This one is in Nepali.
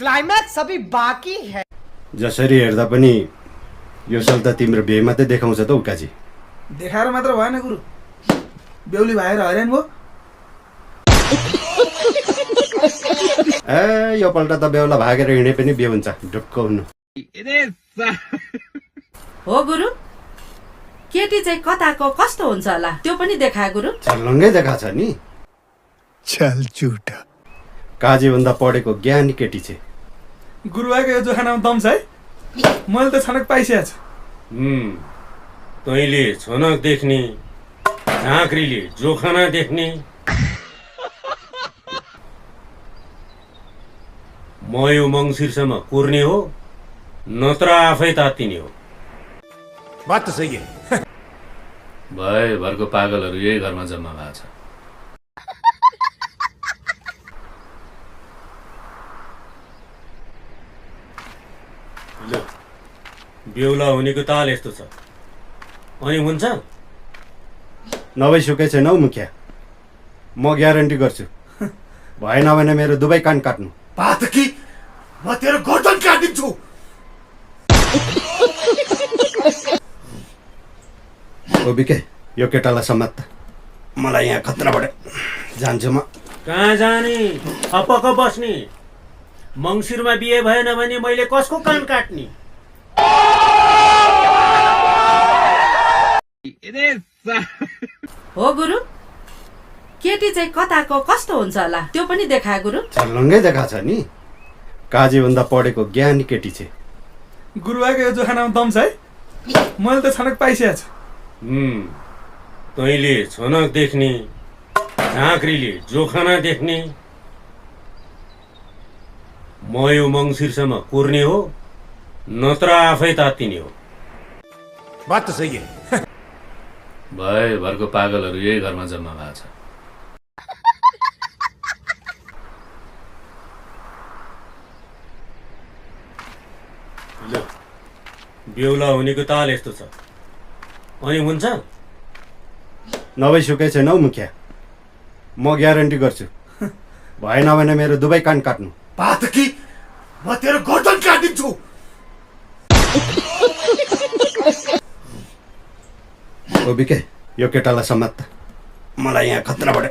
क्लाइमैक्स अभी बाकी है। जसरी हेर्दा पनि यो साल त तिम्रो बिहे मात्रै देखाउँछ त उकाजी। देखाएर मात्र भएन गुरु, बेहुली भाइहरू हैरान भयो। ए यो पल्ट त बेहुला भागेर हिँडे पनि बिहे हुन्छ, ढुक्क हुनु। हो गुरु, केटी चाहिँ कताको कस्तो हुन्छ होला त्यो पनि देखाए गुरु। छर्लङ्गै देखाछ नि। चल झुटा। काजी भन्दा पढेको ज्ञानी केटी छ। गुरुआको यो जोखानामा दम छ है, मैले त छनक पाइसकेको छु। तैँले छनक देख्ने, झाँक्रीले जोखाना देख्ने, म यो मङ्सिरसम्म कुर्ने हो नत्र आफै तात्तिने हो। बात त सही है। भए भरको पागलहरू यही घरमा जम्मा भएको छ। ल बेहुला हुनेको ताल यस्तो छ, अनि हुन्छ? नभई सुकै छैन हौ मुखिया, म ग्यारेन्टी गर्छु। भएन भने मेरो दुवै कान काट्नु। बात कि म तेरो गर्दन काटिदिन्छु। ओ बिके, यो केटालाई समात त, मलाई यहाँ खतराबाट जान्छु म। कहाँ जाने, अपक बस्ने? मङ्सिरमा बिहे भएन भने मैले कसको कान काट्ने? हो गुरु, केटी चाहिँ कताको कस्तो हुन्छ होला त्यो पनि देखाए गुरु। छर्लङ्गै देखाछ नि। काजी भन्दा पढेको ज्ञानी केटी छ। गुरुआको यो जोखानामा दम छ है, मैले त छनक पाइसकेको छु। तैँले छनक देख्ने, झाँक्रीले जोखाना देख्ने, म यो मङ्सिरसम्म कुर्ने हो नत्र आफै तात्तिने हो। बात त सही है। भए भरको पागलहरू यही घरमा जम्मा भएको छ। ल बेहुला हुनेको ताल यस्तो छ, अनि हुन्छ? नभई सुकै छैन हौ मुखिया, म ग्यारेन्टी गर्छु। भएन भने मेरो दुवै कान काट्नु। बात कि म तेरो गर्दन काटिदिन्छु। ओ बिके, यो केटालाई समात त, मलाई यहाँ खतराबाट